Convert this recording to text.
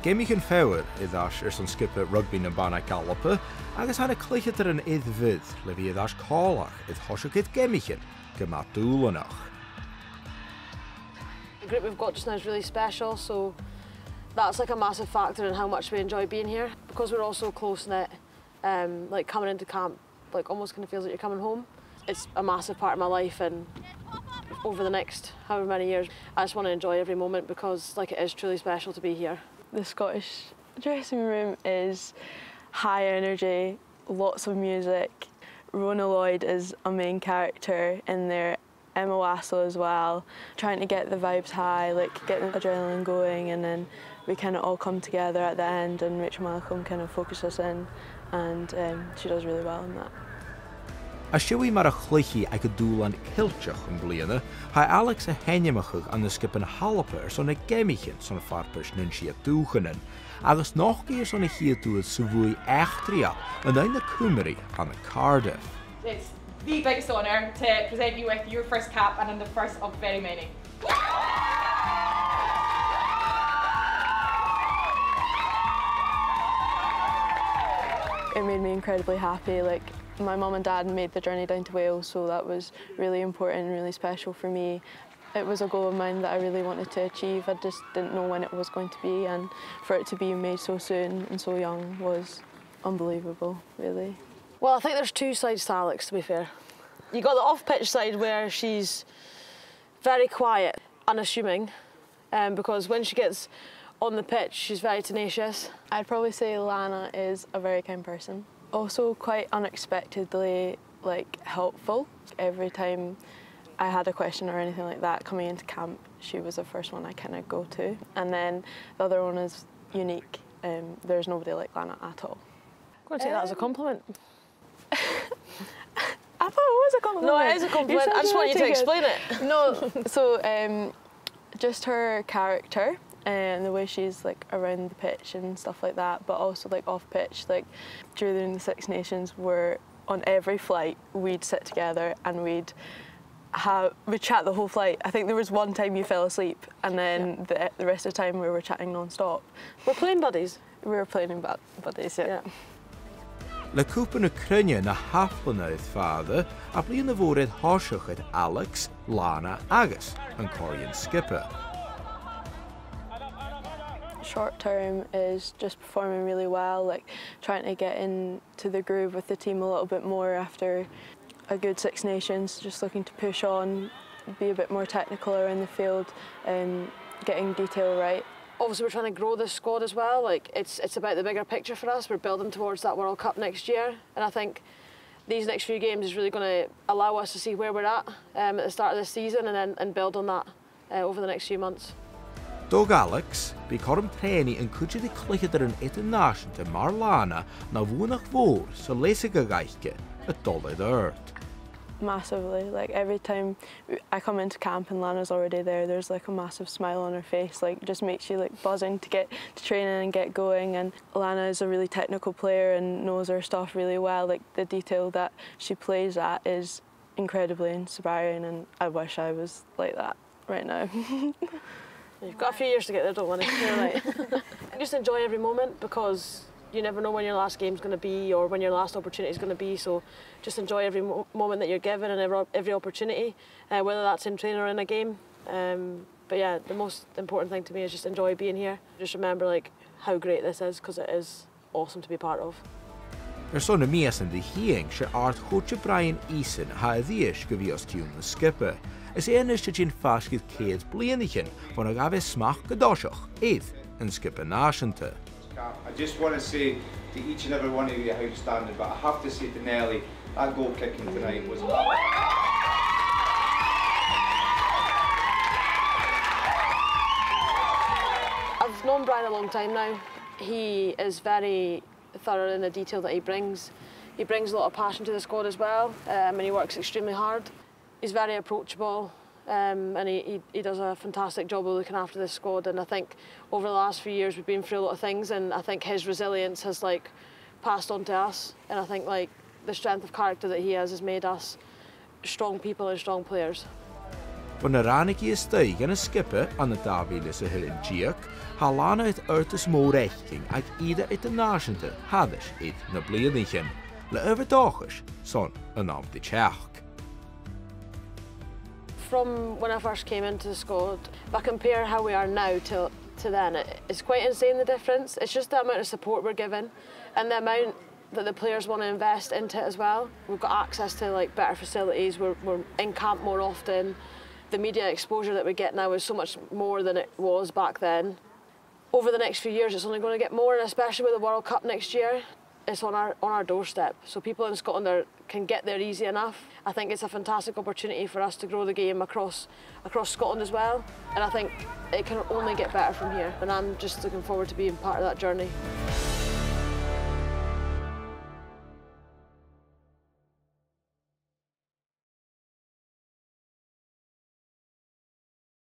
Gemich yn ffewr iddash son skipper rugby na banach ALBA, agus hanna cloichte yn bhith, le fi iddash còmhlach hosig gemichin, gyma dúlanach. The group we've got just now is really special, so that's like a massive factor in how much we enjoy being here. Because we're all so close-knit, like coming into camp, like almost kind of feels like you're coming home. It's a massive part of my life, and over the next however many years, I just want to enjoy every moment because like it is truly special to be here. The Scottish dressing room is high energy, lots of music. Rona Lloyd is a main character in there, Emma Wassel as well, trying to get the vibes high, like get the adrenaline going, and then we kind of all come together at the end and Rachel Malcolm kind of focuses us in, and she does really well in that. A siwi mar a chluichi ag a dúlan cilteach yn bliana, ha Alex a henimachig an the skip yn ALBA son a gemichin son farpers nun si a dúchanin, agus noch geir son a hiadúad sa bhui echtria an ein na Cymru an the Cardiff. It's the biggest honour to present you with your first cap and the first of very many. It made me incredibly happy. Like, my mum and dad made the journey down to Wales, so that was really important and really special for me. It was a goal of mine that I really wanted to achieve. I just didn't know when it was going to be, and for it to be made so soon and so young was unbelievable, really. Well, I think there's two sides to Alex, to be fair. You got the off-pitch side where she's very quiet, unassuming, because when she gets on the pitch, she's very tenacious. I'd probably say Lana is a very kind person. Also quite unexpectedly helpful. Every time I had a question or anything like that coming into camp, she was the first one I kind of go to. And then the other one is unique. There's nobody like Lana at all. I'm going to take that as a compliment. I thought it was a compliment. No, it is a compliment. I just want you to explain it. No, so just her character and the way she's like around the pitch and stuff like that, but also like off pitch. Like during the Six Nations, we're on every flight we'd sit together and we'd chat the whole flight. I think there was one time you fell asleep, and then the rest of the time we were chatting non-stop. We're playing buddies. We were playing buddies, yeah. Le cúpa na crunne na haflana father, a blian na bhór hosach Alex, Lana agus an Corian skipper. Short term is just performing really well, like trying to get into the groove with the team a little bit more after a good Six Nations, just looking to push on, be a bit more technical around the field, getting detail right. Obviously we're trying to grow this squad as well, like it's about the bigger picture for us. We're building towards that World Cup next year, and I think these next few games is really going to allow us to see where we're at the start of this season, and build on that over the next few months. Dog Alex, be corm preni yn cwtio di clychyd yn international te mar Lana na fwnach fôr so lesig a gaiche a dolid earth. Massively, like every time I come into camp and Lana's already there, there's like a massive smile on her face, like just makes you like buzzing to get to training and get going. And Lana is a really technical player and knows her stuff really well. Like the detail that she plays at is incredibly inspiring, and I wish I was like that right now. You've got a few years to get there, don't worry. You're right. Just enjoy every moment, because you never know when your last game's going to be or when your last opportunity is going to be. So just enjoy every moment that you're given and every opportunity, whether that's in training or in a game. But yeah, the most important thing to me is just enjoy being here. Just remember like how great this is, because it is awesome to be part of. Son na mies in de hieng se art Hoche Brian Eason ha ddies gyfios tiwn na skipper. Is is te gin fasgyd cead blianichin van a gafe smach gadosioch eighth in skipper nashente. I just want to say to each and every one of you how you standing, but I have to say to Nelly, that goal kicking tonight was I've known Brian a long time now. He is very thorough in the detail that he brings. He brings a lot of passion to the squad as well, and he works extremely hard. He's very approachable, and he does a fantastic job of looking after this squad. And I think over the last few years we've been through a lot of things, and I think his resilience has like passed on to us. And I think like the strength of character that he has made us strong people and strong players. Van de ranigi is steig en een skippe aan de Daviel is een Giak, ha Lana het uit morechting ag ieder uit de nagente haddes uit na blienigen. Le overdagisch son een naam de tjach. From when I first came into the squad, if I compare how we are now to then, it's quite insane the difference. It's just the amount of support we're given and the amount that the players want to invest into it as well. We've got access to like better facilities, we're in camp more often. The media exposure that we get now is so much more than it was back then. Over the next few years it's only going to get more, and especially with the World Cup next year, it's on our doorstep. So people in Scotland can get there easy enough. I think it's a fantastic opportunity for us to grow the game across Scotland as well. And I think it can only get better from here. And I'm just looking forward to being part of that journey.